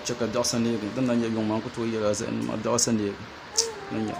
Caka dɔɣisa neegi din na nyɛ yuŋ maa ku tooi yɛla zahim ma dɔɣisa neegi ni nyɛ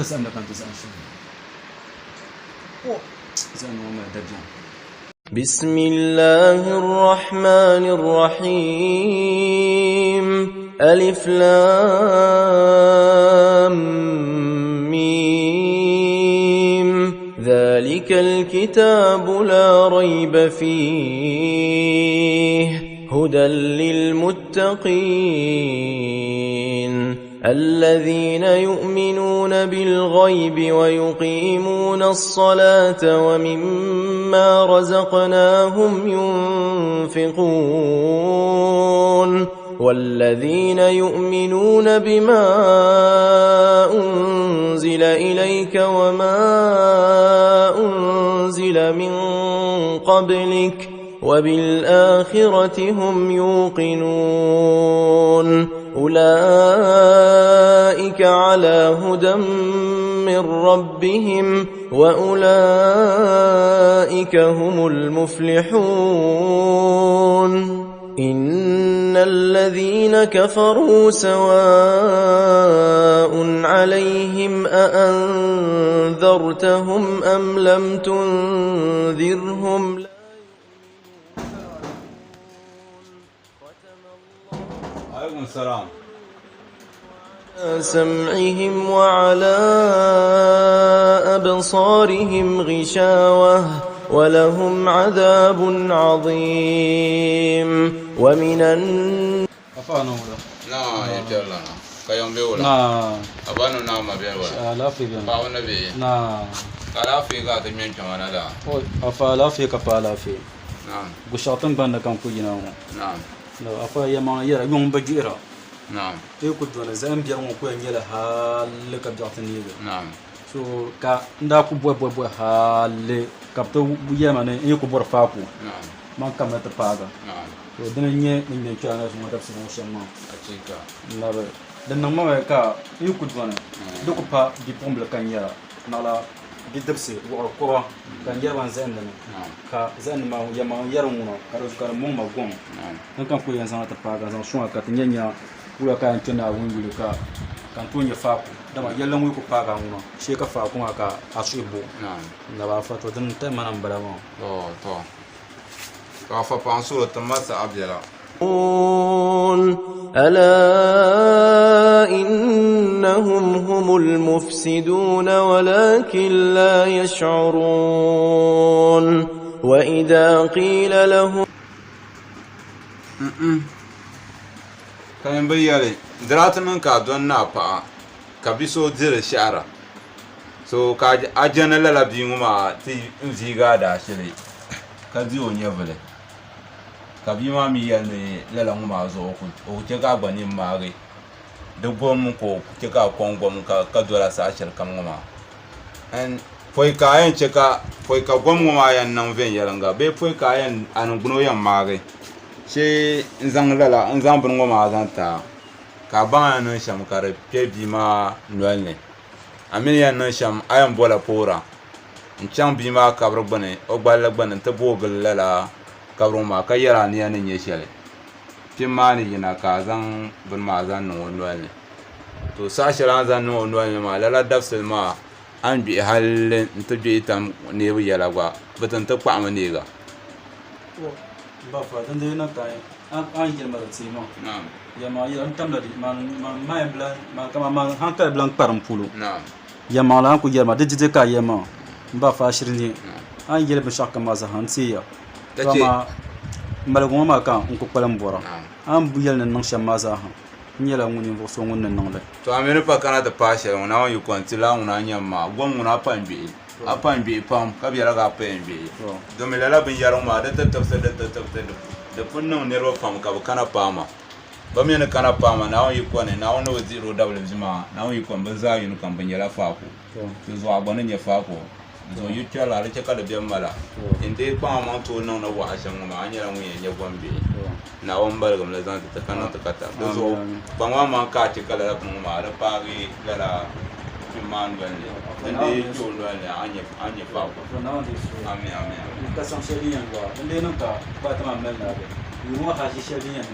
زعما كانت زعما زعما ما درجة بسم الله الرحمن الرحيم ألف لام ميم ذلك الكتاب لا ريب فيه هدى للمتقين الذين يؤمنون بالغيب ويقيمون الصلاة ومما رزقناهم ينفقون والذين يؤمنون بما أنزل إليك وما أنزل من قبلك وبالآخرة هم يوقنون أولئك على هدى من ربهم وأولئك هم المفلحون إن الذين كفروا سواء عليهم أأنذرتهم أم لم تنذرهم لا عليكم السلام سمعهم وعلى أبصارهم غشاوة ولهم عذاب عظيم ومن أفعنا ولا نعم يجعلنا كيوم بيولا نعم أبانو نعم بيولا لا في بيان باو نبي نعم لا في قاعد من كمان لا أفعل في كفعل في نعم قشاطن بنا كم كوينا نعم لو أفعل يما يرى يوم بجيرة نعم يقول دون زين بيرم كوين يلا حال كبجاتني نعم so ka nda ku boy hale kapto yema ne yiku bor faku نعم man kamata paga نعم so dina nye min chana so mata so shama أشيكا labe dan nan ma ka yiku dwana duku pa di pomble kanya nala di debse wo ko kan yawan zan nan نعم ka zan ma yama yaron no karo karo mo ma gom نعم nan kan ko yan san ta paga san so ka tanya kula kan tuna wungulu ka kan tunya faku dama yallan wi ko paga ngono she ka faku ka asubo نعم na ba fa to dan ta manan barama تو تو كافة بانسولة تماسة أبجلا ألا إنهم هم المفسدون ولكن لا يشعرون وإذا قيل لهم kayan bayyare dratunan ka don na fa ka bi so dire shara so ka ajana lala bi nguma ti nziga da shiri ka ji onye vele ka bi ma mi yane lala nguma zo o te ka gbani mare de bom ko te ka kongom ka dora sa shir kam nguma en foi ka en cheka foi ka gom nguma yan nan ven yaranga be foi ka yan an gno yan mare she nzang lala nzang bun ngoma azanta ka ba nan sham kare pebi ma nolne amin ya nan sham ayan bola pora nchang bi ma kabro gbane o gballa gbane te bogel lala kabro ma ka yara ni yan nye shele timani yina ka zang bun ma zan no nolne to sa shara zan no nolne ma lala dafsel ma an bi halin to bi tam ne bi yala gwa batan ta kwa ma ne ga bafa dan dai na kai an gelma da tsima na'am ya ma ya tam da man blan man kama man han ka blan param pulu na'am ya ma la ku gelma da jije ka ya ma bafa shirin an gelba shakka ma za han siya kama malagun ma kan ku kwalan bora an buyal nan shan ma za han nyela nguni vo so ngun nan le to amene pa kana da pashe una on yukontila una nyama gom una pambi apambi pam kabiara ga pambi do me lala bin yaro ma da tattafsa da funnan ne ro pam ka kana pama ba me ne kana pama na on yukone na on zero double zima na on yukon ban za yinu kan ban yara fa ko to zo abon ne fa ko zo yutala la cheka da biyan mala inde pama to nan na wa ashan ma anyara mun ye gombe na on bar gam la zan ta kana ta kata do zo ban wa man ka ci kala da kuma ma da pari lala man bande inde to lo ne anye fa ko amen ka san shariyan wa inde nan ka ba ta ma mel na be yi mu ha shi shariyan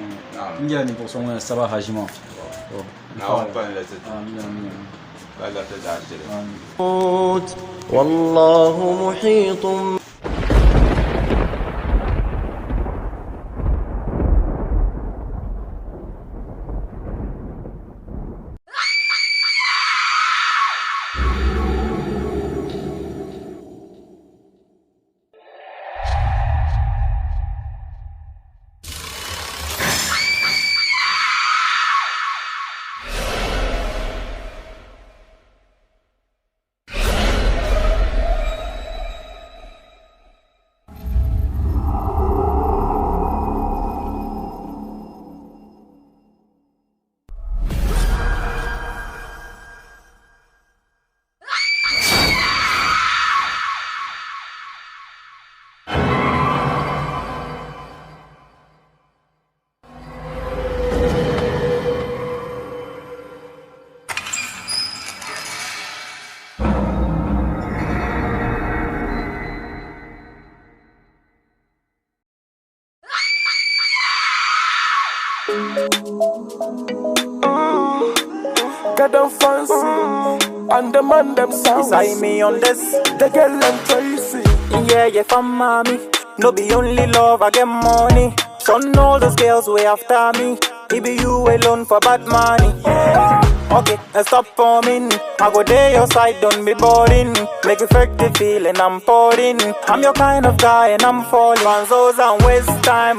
nyela ni vo so ngun saba hajima na on ban la ta amen kala ta da shi والله محيط Get them fancy, and the man them sounds. Beside me on this, the girl them Tracy. yeah, from mommy. No be only love, I get money. Son, all those girls way after me. It be you alone for bad money. Okay, and stop for me. I go there your side, don't be boring. Make you fake the feeling I'm pouring. I'm your kind of guy and I'm falling. Manzos and waste time.